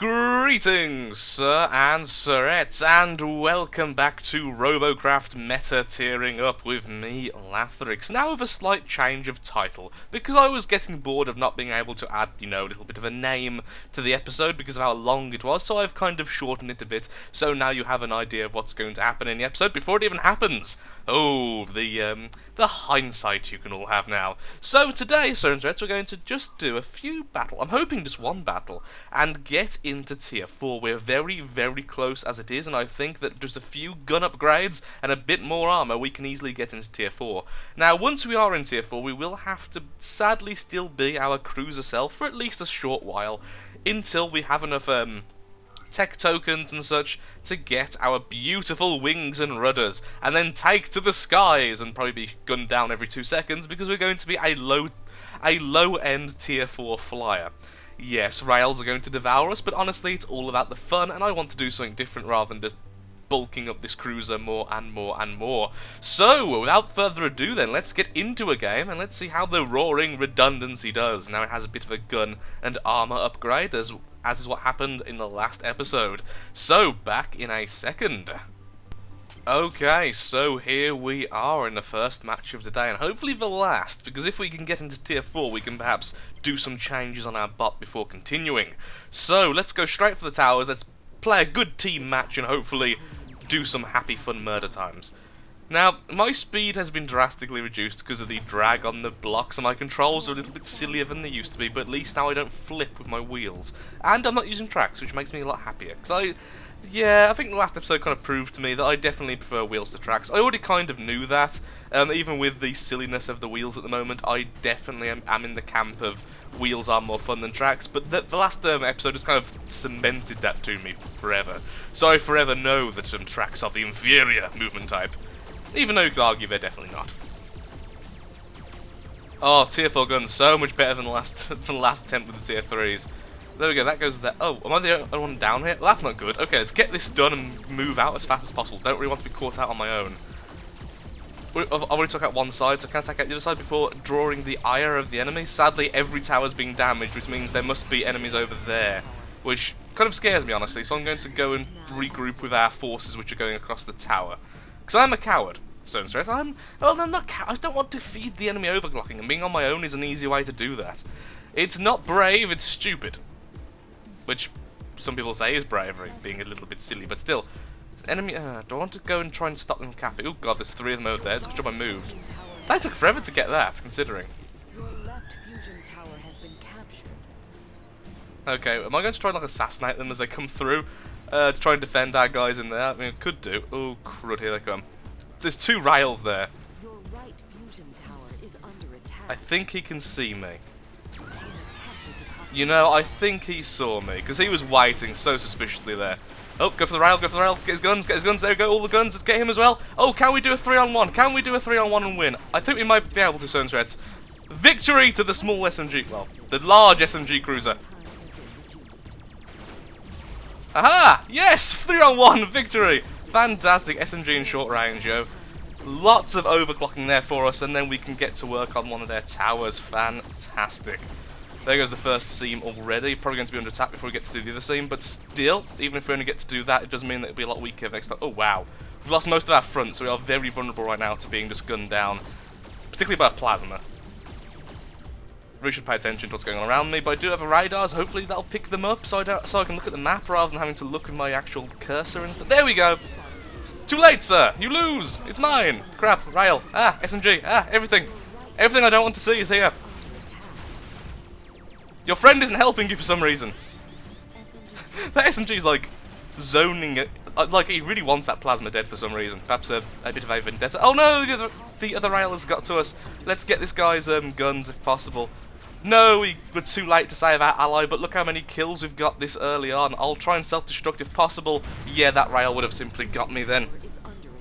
Greetings, sir and sirettes, and welcome back to Robocraft Meta Tearing Up with me, Lathrix. Now with a slight change of title, because I was getting bored of not being able to add, a little bit of a name to the episode because of how long it was, so I've kind of shortened it a bit, so now you have an idea of what's going to happen in the episode before it even happens. Oh, the hindsight you can all have now. So today, sir and sirettes, we're going to just do a few I'm hoping just one battle, and get into tier 4. We're very, very close as it is, and I think that just a few gun upgrades and a bit more armor, we can easily get into tier 4. Now, once we are in tier 4, we will have to sadly still be our cruiser self for at least a short while, until we have enough tech tokens and such to get our beautiful wings and rudders, and then take to the skies and probably be gunned down every 2 seconds because we're going to be a low-end tier 4 flyer. Yes, rails are going to devour us, but honestly, it's all about the fun, and I want to do something different rather than just bulking up this cruiser more and more and more. So, without further ado then, let's get into a game, and let's see how the Roaring Redundancy does. Now, it has a bit of a gun and armor upgrade, as is what happened in the last episode. So, back in a second. Okay, so here we are in the first match of the day, and hopefully the last, because if we can get into tier 4, we can perhaps do some changes on our bot before continuing. So, let's go straight for the towers, let's play a good team match, and hopefully do some happy fun murder times. Now, my speed has been drastically reduced because of the drag on the blocks, and my controls are a little bit sillier than they used to be, but at least now I don't flip with my wheels. And I'm not using tracks, which makes me a lot happier, because I think the last episode kind of proved to me that I definitely prefer wheels to tracks. I already kind of knew that, even with the silliness of the wheels at the moment, I definitely am in the camp of wheels are more fun than tracks, but the last episode just kind of cemented that to me forever. So I forever know that tracks are the inferior movement type, even though you could argue they're definitely not. Oh, tier 4 guns, so much better than the last attempt with the tier 3s. There we go, that goes there. Oh, am I the only one down here? Well, that's not good. Okay, let's get this done and move out as fast as possible. Don't really want to be caught out on my own. I've already took out one side, so can I attack out the other side before drawing the ire of the enemy? Sadly, every tower's being damaged, which means there must be enemies over there, which kind of scares me, honestly, so I'm going to go and regroup with our forces which are going across the tower. Because I'm a coward. So straight, I'm not I just don't want to feed the enemy overclocking, and being on my own is an easy way to do that. It's not brave, it's stupid. Which some people say is bravery, being a little bit silly, but still. Enemy, do I want to go and try and stop them capping? Oh god, there's 3 of them over there, it's a good job I moved. That took forever to get that, considering. Okay, am I going to try and assassinate them as they come through? To try and defend our guys in there? I mean, I could do. Oh crud, here they come. There's 2 rails there. I think he can see me. I think he saw me, because he was waiting so suspiciously there. Oh, go for the rail, get his guns, there we go, all the guns, let's get him as well. Oh, can we do a 3-on-1? Can we do a 3-on-1 and win? I think we might be able to, certain threats. Victory to the small SMG, well, the large SMG cruiser. Aha! Yes! 3-on-1 victory! Fantastic SMG in short range, yo. Lots of overclocking there for us, and then we can get to work on one of their towers. Fantastic. There goes the first seam already. Probably going to be under attack before we get to do the other seam, but still, even if we only get to do that, it does mean that it'll be a lot weaker next time. Oh, wow. We've lost most of our front, so we are very vulnerable right now to being just gunned down, particularly by a plasma. Really should pay attention to what's going on around me, but I do have a radar, so hopefully that'll pick them up so I can look at the map rather than having to look with my actual cursor and stuff. There we go! Too late, sir! You lose! It's mine! Crap, rail, SMG, everything! Everything I don't want to see is here! Your friend isn't helping you for some reason. That SMG's like zoning it, like he really wants that plasma dead for some reason. Perhaps a bit of a vendetta. Oh no, the other rail has got to us. Let's get this guy's guns if possible. No, we were too late to save our ally, but look how many kills we've got this early on. I'll try and self-destruct if possible. Yeah, that rail would have simply got me then.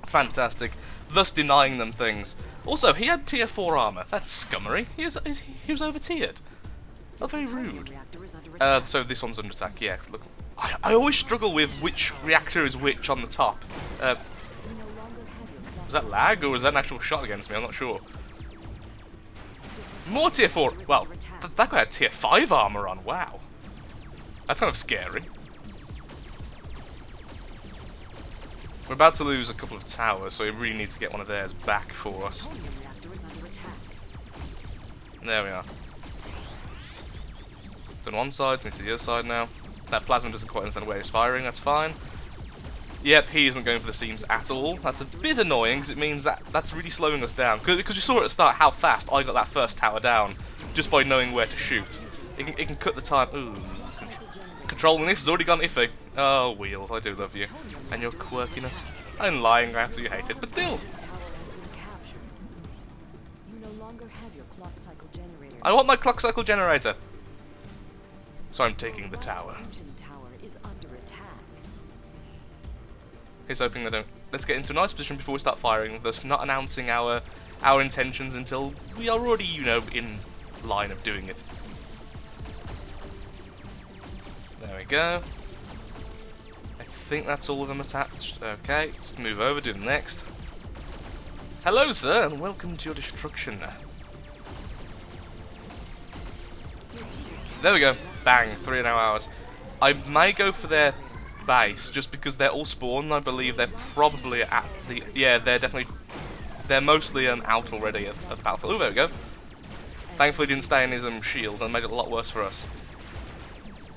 Fantastic. Thus denying them things. Also, he had tier 4 armor. That's scummery. He was over-tiered. Not very rude. So this one's under attack, yeah. Look, I always struggle with which reactor is which on the top. Was that lag, or was that an actual shot against me? I'm not sure. More tier 4. Well, that guy had tier 5 armor on. Wow. That's kind of scary. We're about to lose a couple of towers, so we really need to get one of theirs back for us. There we are. Done one side, so it's the other side now. That plasma doesn't quite understand where he's firing, that's fine. Yep, he isn't going for the seams at all. That's a bit annoying, because it means that that's really slowing us down. Because we saw at the start how fast I got that first tower down, just by knowing where to shoot. It can cut the time. Ooh. Controlling this has already gone iffy. Oh, Wheels, I do love you. And your quirkiness. I'm lying, I absolutely hate it, but still. I want my clock cycle generator. So I'm taking the tower. He's hoping they don't. Let's get into a nice position before we start firing, thus not announcing our intentions until we are already, you know, in line of doing it. There we go. I think that's all of them attached. Okay, let's move over, do the next. Hello, sir, and welcome to your destruction. There we go. Bang, 3.5 hours. I may go for their base just because they're all spawned. I believe they're probably at the. Yeah, they're mostly out already at the battlefield. Oh, there we go. Thankfully, didn't stay in his shield and made it a lot worse for us.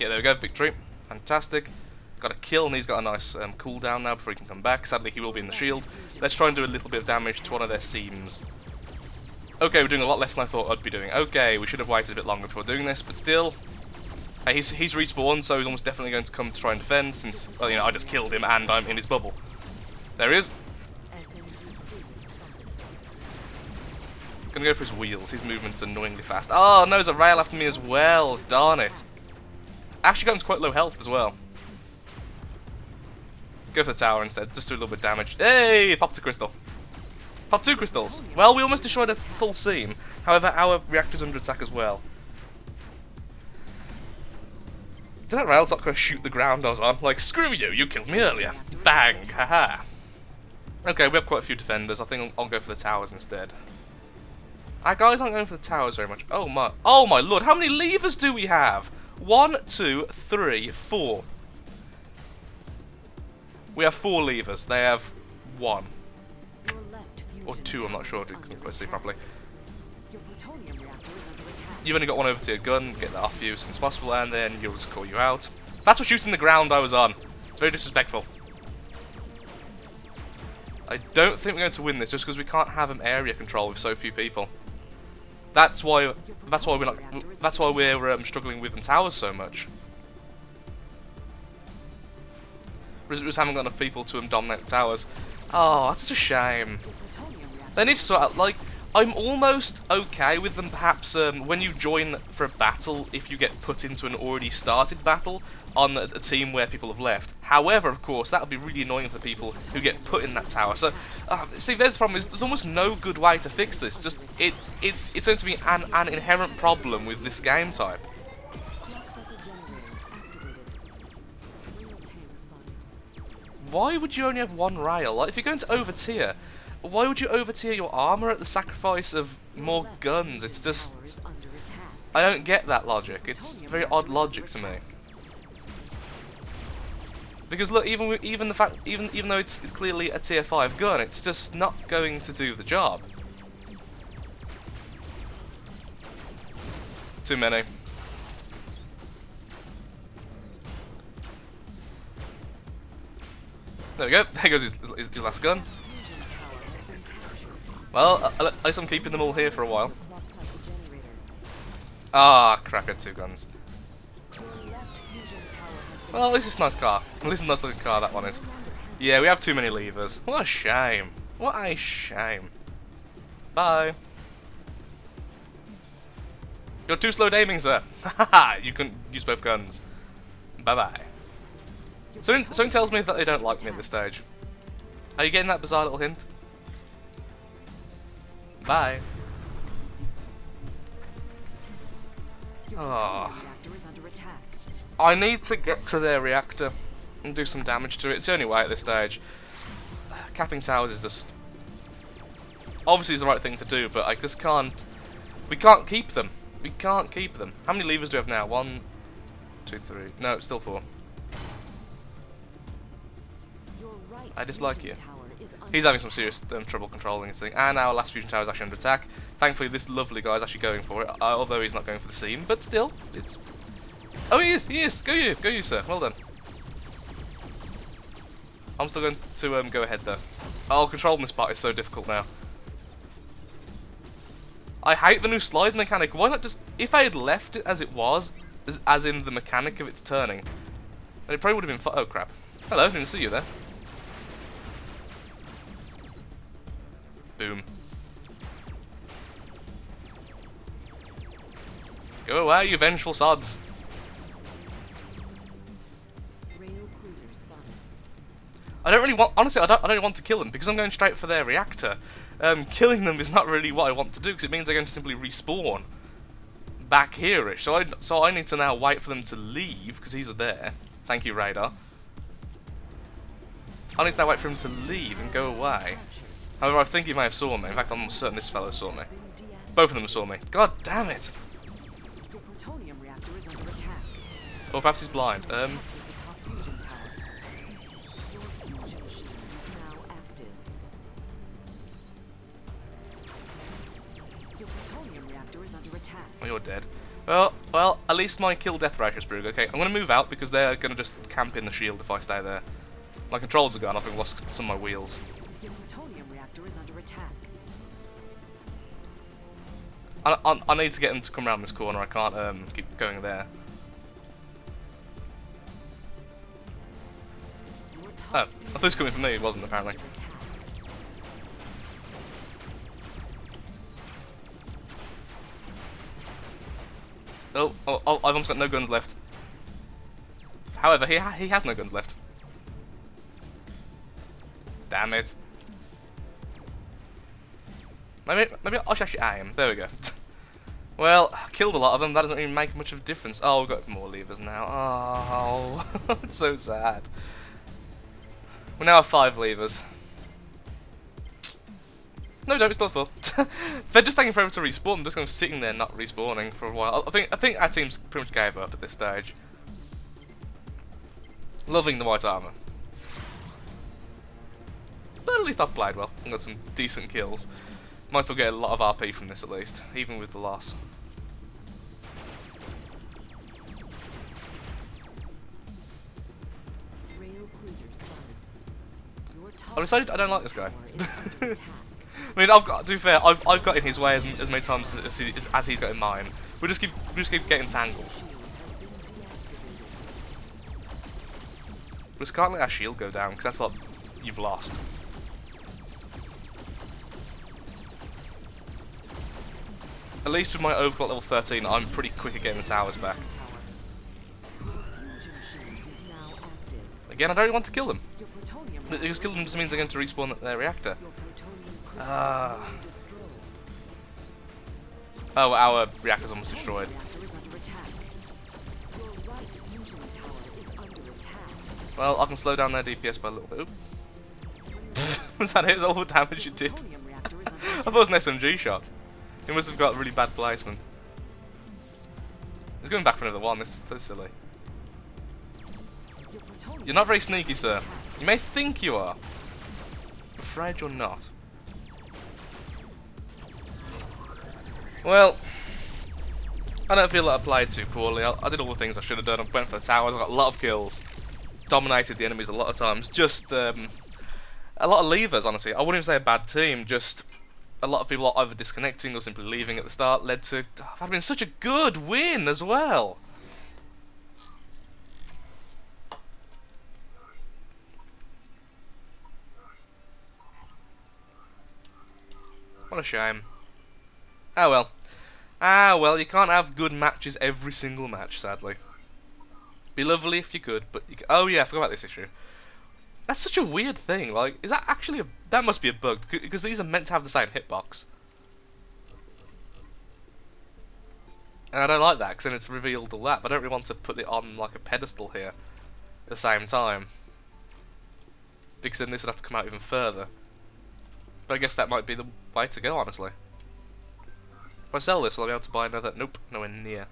Yeah, there we go. Victory. Fantastic. Got a kill, and he's got a nice cooldown now before he can come back. Sadly, he will be in the shield. Let's try and do a little bit of damage to one of their seams. Okay, we're doing a lot less than I thought I'd be doing. Okay, we should have waited a bit longer before doing this, but still. He's respawned, so he's almost definitely going to come to try and defend, since, well, you know, I just killed him and I'm in his bubble. There he is. Gonna go for his wheels. His movement's annoyingly fast. Oh, no, there's a rail after me as well. Darn it. Actually got him to quite low health as well. Go for the tower instead. Just do a little bit of damage. Hey, popped a crystal. Popped 2 crystals. Well, we almost destroyed a full seam. However, our reactor's under attack as well. Did that rail's not going to shoot the ground I was on? Like, screw you, you killed me earlier. Bang, haha. Okay, we have quite a few defenders. I think I'll go for the towers instead. Our guys aren't going for the towers very much. Oh my lord, how many levers do we have? 1, 2, 3, 4. We have 4 levers. They have 1. Or 2, I'm not sure. I couldn't quite see properly. You've only got 1 overtier gun, get that off you as soon as possible, and then you'll just call you out. That's for shooting the ground I was on. It's very disrespectful. I don't think we're going to win this just because we can't have an area control with so few people. That's why we're struggling with them towers so much. We just haven't got enough people to dominate the towers. Oh, that's a shame. They need to sort out, like, I'm almost okay with them perhaps when you join for a battle, if you get put into an already started battle on a team where people have left. However, of course, that would be really annoying for the people who get put in that tower. So, see, there's the problem, is there's almost no good way to fix this. Just, it's going to be an inherent problem with this game type. Why would you only have 1 rail? Like, if you're going to overtier, why would you overtier your armor at the sacrifice of more guns? It's just, I don't get that logic. It's very odd logic to me. Because look, even though it's clearly a tier 5 gun, it's just not going to do the job. Too many. There we go. There goes his last gun. Well, at least I'm keeping them all here for a while. Ah, crap, I had 2 guns. Well, at least it's a nice car. At least it's a nice looking car, that one is. Yeah, we have too many levers. What a shame. What a shame. Bye. You're too slow at aiming, sir. Haha, you couldn't use both guns. Bye-bye. Something tells me that they don't like me at this stage. Are you getting that bizarre little hint? Bye. Oh. I need to get to their reactor and do some damage to it. It's the only way at this stage. Capping towers is just... obviously it's the right thing to do, but I just can't... we can't keep them. We can't keep them. How many levers do we have now? 1, 2, 3... no, it's still 4. I dislike you. He's having some serious trouble controlling his thing. And our last fusion tower is actually under attack. Thankfully, this lovely guy is actually going for it, although he's not going for the seam. But still, it's... Oh, he is! He is! Go you, sir. Well done. I'm still going to go ahead, though. Oh, controlling this part is so difficult now. I hate the new slide mechanic. Why not just... If I had left it as it was, as in the mechanic of its turning, then it probably would have been... Oh, crap. Hello, didn't see you there. Boom. Go away, you vengeful sods. I don't really want, honestly, I don't want to kill them because I'm going straight for their reactor. Killing them is not really what I want to do because it means they're going to simply respawn back here-ish. So I need to now wait for them to leave because he's there. Thank you, radar. I need to now wait for him to leave and go away. However, I think he may have saw me. In fact, I'm almost certain this fellow saw me. Both of them saw me. God damn it! Or perhaps he's blind. Oh, you're dead. Well, at least my kill death ratio is pretty good. Okay, I'm going to move out because they're going to just camp in the shield if I stay there. My controls are gone. I think I've lost some of my wheels. I need to get him to come around this corner. I can't keep going there. Oh, I thought he was coming for me. It wasn't, apparently. Oh, I've almost got no guns left. However, he has no guns left. Damn it. Maybe I should actually aim. There we go. Well, killed a lot of them. That doesn't even make much of a difference. Oh, we've got more levers now. Oh, it's so sad. We now have 5 levers. No, don't. It's still full. They're just taking forever to respawn. They're just kind of sitting there, not respawning for a while. I think our team's pretty much gave up at this stage. Loving the white armor, but at least I've played well and got some decent kills. Might still get a lot of RP from this at least, even with the loss. I decided I don't like this guy. I mean, to be fair, I've got in his way as many times as he's got in mine. We just keep getting tangled. We just can't let our shield go down because that's like you've lost. At least with my overclock level 13, I'm pretty quick at getting the towers back. Again, I don't really want to kill them. Because killing them just means they're going to respawn their reactor. Oh, our reactor's almost destroyed. Well, I can slow down their DPS by a little bit. Oop. Was that it? Is that all the damage it did? I thought it was an SMG shot. He must have got really bad placement. He's going back for another one. This is so silly. You're not very sneaky, sir. You may think you are. I'm afraid you're not. Well, I don't feel that I played too poorly. I did all the things I should have done. I went for the towers. I got a lot of kills. Dominated the enemies a lot of times. Just a lot of leavers, honestly. I wouldn't even say a bad team. Just a lot of people are either disconnecting or simply leaving at the start. Led to that been such a good win as well. What a shame. Oh well. Ah well, you can't have good matches every single match, sadly. Be lovely if you could, but oh yeah, I forgot about this issue. That's such a weird thing. Like, is that actually that must be a bug because these are meant to have the same hitbox. And I don't like that because then it's revealed all that. But I don't really want to put it on like a pedestal here at the same time because then this would have to come out even further. But I guess that might be the way to go, honestly. If I sell this, will I be able to buy another? Nope, nowhere near.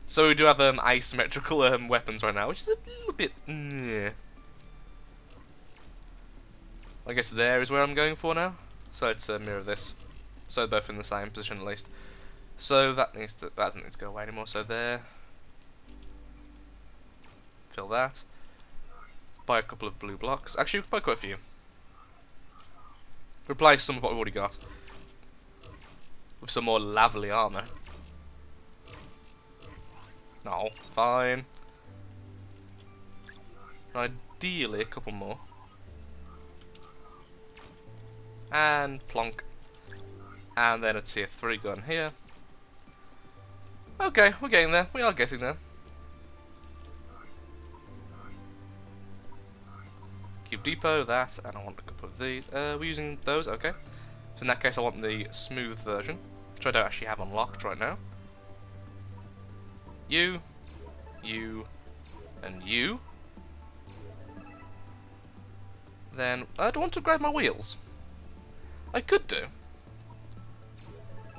So we do have asymmetrical weapons right now, which is a little bit... Yeah. I guess there is where I'm going for now. So let's mirror this. So they're both in the same position at least. So that doesn't need to go away anymore. So there. Fill that. Buy a couple of blue blocks. Actually, buy quite a few. Replace some of what we've already got with some more lovely armor. No, fine. Ideally, a couple more. And plonk. And then a tier 3 gun here. Okay, we're getting there. We are getting there. Cube Depot, that, and I want a couple of these. We're using those, okay. So in that case, I want the smooth version, which I don't actually have unlocked right now. You, and you. Then, I don't want to grab my wheels. I could do.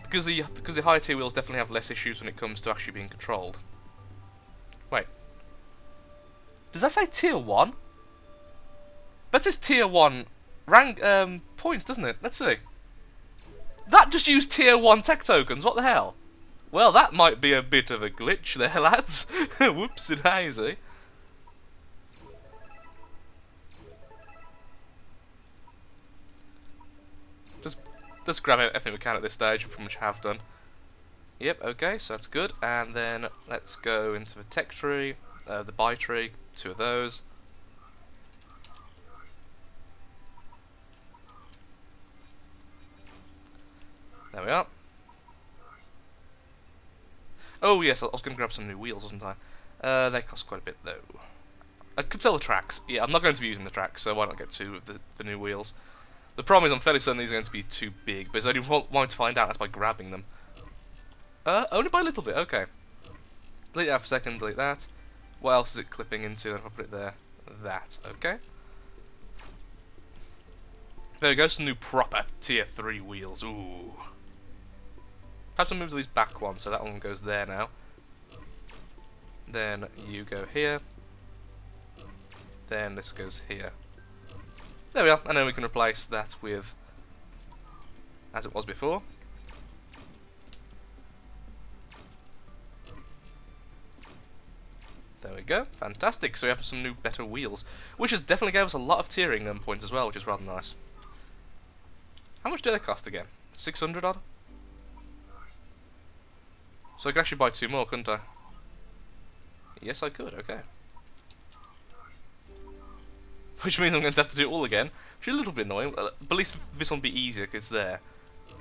Because the higher tier wheels definitely have less issues when it comes to actually being controlled. Wait. Does that say tier 1? That says tier 1 rank points, doesn't it? Let's see. That just used tier 1 tech tokens, what the hell? Well, that might be a bit of a glitch there, lads. Whoopsie daisy. Just grab everything we can at this stage, pretty much have done. Yep, okay, so that's good. And then let's go into the tech tree, the buy tree, 2 of those. There we are. Oh yes, I was going to grab some new wheels, wasn't I? They cost quite a bit though. I could sell the tracks. Yeah, I'm not going to be using the tracks, so why not get 2 of the new wheels? The problem is I'm fairly certain these are going to be too big, but it's only one to find out, that's by grabbing them. Only by a little bit, okay. Delete that for a second, delete that. What else is it clipping into? If I put it there, that, okay. There we go, some new proper tier 3 wheels, ooh. Perhaps I'll move these back one, so that one goes there now. Then you go here. Then this goes here. There we are, and then we can replace that with, as it was before. There we go, fantastic. So we have some new, better wheels, which has definitely gave us a lot of tiering points as well, which is rather nice. How much do they cost again? 600 odd? So I could actually buy 2 more, couldn't I? Yes, I could, okay. Which means I'm going to have to do it all again, which is a little bit annoying, but at least this one will be easier because it's there.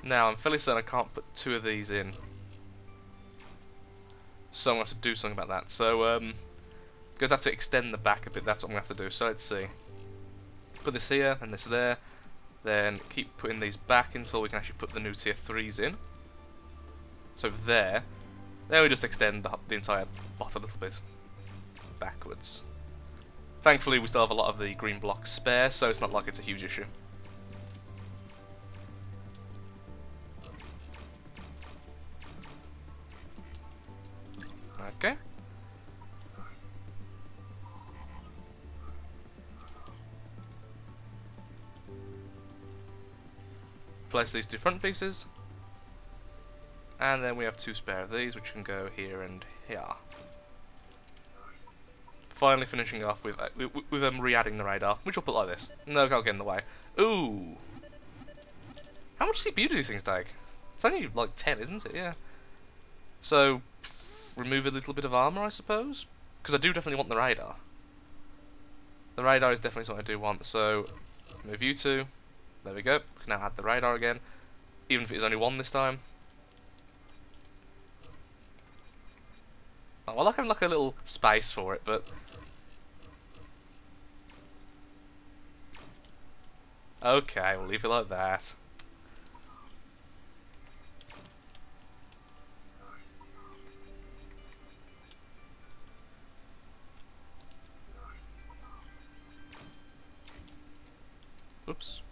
Now, I'm fairly certain I can't put 2 of these in. So I'm going to have to do something about that. So, I'm going to have to extend the back a bit, that's what I'm going to have to do. So let's see. Put this here, and this there. Then keep putting these back in so we can actually put the new tier 3s in. So there. Then we just extend the entire bot a little bit. Backwards. Thankfully, we still have a lot of the green blocks spare, so it's not like it's a huge issue. Okay. Place these 2 front pieces. And then we have 2 spare of these, which can go here and here. Finally finishing off with re-adding the radar, which we'll put like this. No, can't get in the way. Ooh! How much CPU do these things take? It's only like 10, isn't it? Yeah. So, remove a little bit of armor, I suppose? Because I do definitely want the radar. The radar is definitely something I do want, so move you 2. There we go. We can now add the radar again, even if it is only 1 this time. Oh, I like having like a little space for it, but okay, we'll leave it like that. Oops.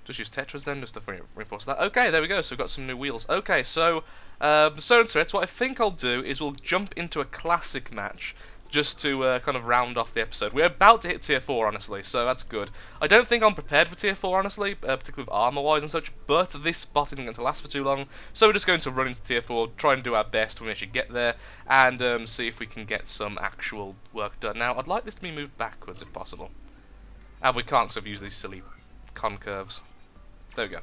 Just use Tetras then, just to reinforce that. Okay, there we go, so we've got some new wheels. Okay, so, what I think I'll do is we'll jump into a classic match just to kind of round off the episode. We're about to hit tier 4, honestly, so that's good. I don't think I'm prepared for tier 4, honestly, particularly with armor-wise and such, but this spot isn't going to last for too long, so we're just going to run into tier 4, try and do our best when we actually get there, and see if we can get some actual work done. Now, I'd like this to be moved backwards, if possible. And we can't, because I've used these silly concurves. There we go.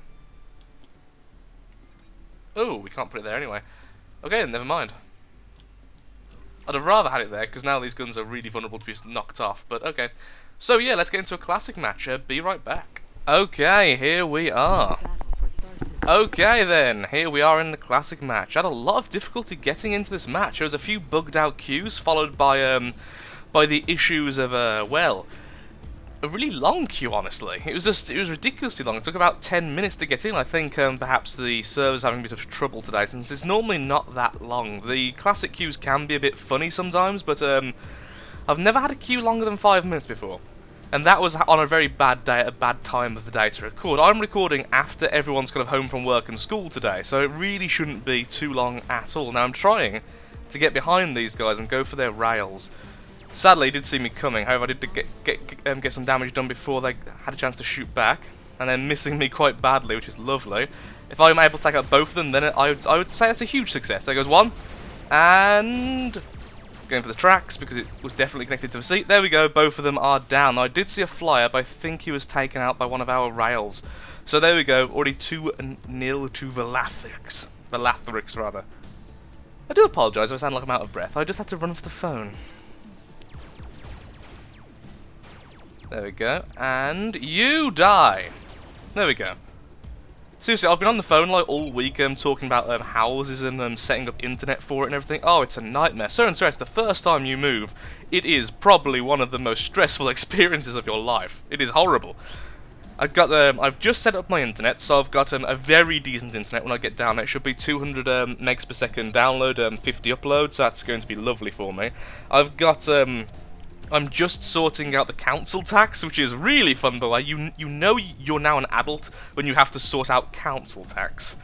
Oh, we can't put it there anyway. Okay, never mind. I'd have rather had it there, because now these guns are really vulnerable to be knocked off, but okay. So yeah, let's get into a classic match. Be right back. Okay, here we are. Okay then, here we are in the classic match. I had a lot of difficulty getting into this match. There was a few bugged out queues, followed by the issues of, well, a really long queue, honestly. It was ridiculously long. It took about 10 minutes to get in. I think perhaps the server's having a bit of trouble today, since it's normally not that long. The classic queues can be a bit funny sometimes, but I've never had a queue longer than 5 minutes before. And that was on a very bad day, at a bad time of the day to record. I'm recording after everyone's kind of home from work and school today, so it really shouldn't be too long at all. Now I'm trying to get behind these guys and go for their rails. Sadly, he did see me coming. However, I did get some damage done before they had a chance to shoot back, and then missing me quite badly, which is lovely. If I'm able to take out both of them, then I would say that's a huge success. There goes one, and going for the tracks because it was definitely connected to the seat. There we go. Both of them are down. Now, I did see a flyer, but I think he was taken out by one of our rails. So there we go. Already 2-0 to Velathrix. Velathrix, rather. I do apologise if I sound like I'm out of breath. I just had to run for the phone. There we go, and you die! There we go. Seriously, I've been on the phone like all week talking about houses and setting up internet for it and everything. Oh, it's a nightmare. So and stress, the first time you move, it is probably one of the most stressful experiences of your life. It is horrible. I've just set up my internet, so I've got a very decent internet when I get down. It should be 200 megs per second download, 50 upload, so that's going to be lovely for me. I've got I'm just sorting out the council tax, which is really fun, by the way. You know you're now an adult when you have to sort out council tax.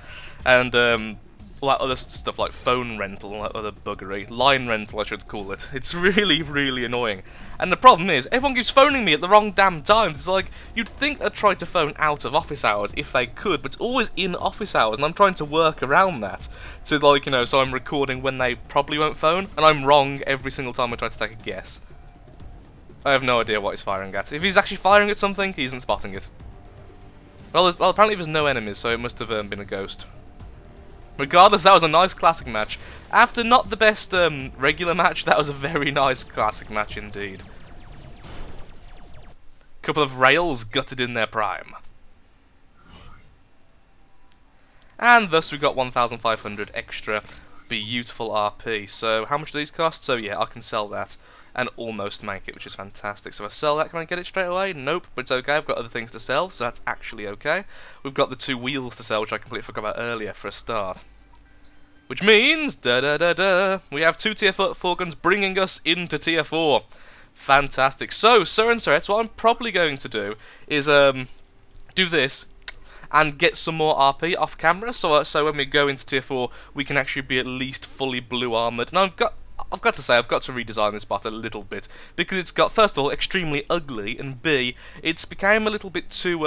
And all that other stuff like phone rental, all that other buggery. Line rental, I should call it. It's really, really annoying. And the problem is, everyone keeps phoning me at the wrong damn times. It's like, you'd think they'd try to phone out of office hours if they could, but it's always in office hours, and I'm trying to work around that. So, like, you know, so I'm recording when they probably won't phone, and I'm wrong every single time I try to take a guess. I have no idea what he's firing at. If he's actually firing at something, he isn't spotting it. Well, apparently there's no enemies, so it must have been a ghost. Regardless, that was a nice classic match. After not the best regular match, that was a very nice classic match indeed. Couple of rails gutted in their prime. And thus we got 1,500 extra beautiful RP. So how much do these cost? So yeah, I can sell that and almost make it, which is fantastic. So if I sell that, can I get it straight away? Nope, but it's okay, I've got other things to sell, so that's actually okay. We've got the 2 wheels to sell, which I completely forgot about earlier for a start. Which means, we have 2 tier 4 guns bringing us into tier 4. Fantastic. So, Sir and Sirets, what I'm probably going to do is do this and get some more RP off camera, so when we go into tier 4, we can actually be at least fully blue armoured. And I've got to say, I've got to redesign this bot a little bit, because it's got, first of all, extremely ugly, and B, it's became a little bit too,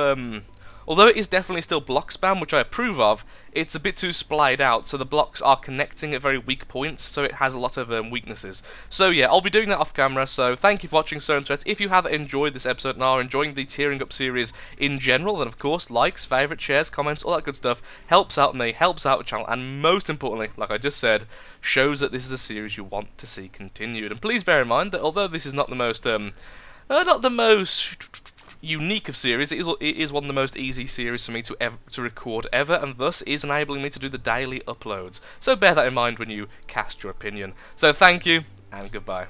although it is definitely still block spam, which I approve of, it's a bit too splayed out, so the blocks are connecting at very weak points, so it has a lot of weaknesses. So yeah, I'll be doing that off camera, so thank you for watching, Sir and Threats. If you have enjoyed this episode and are enjoying the Tearing Up series in general, then of course, likes, favourites, shares, comments, all that good stuff helps out me, helps out the channel, and most importantly, like I just said, shows that this is a series you want to see continued. And please bear in mind that although this is not the most, unique of series, it is one of the most easy series for me to record ever, and thus is enabling me to do the daily uploads. So bear that in mind when you cast your opinion. So thank you, and goodbye.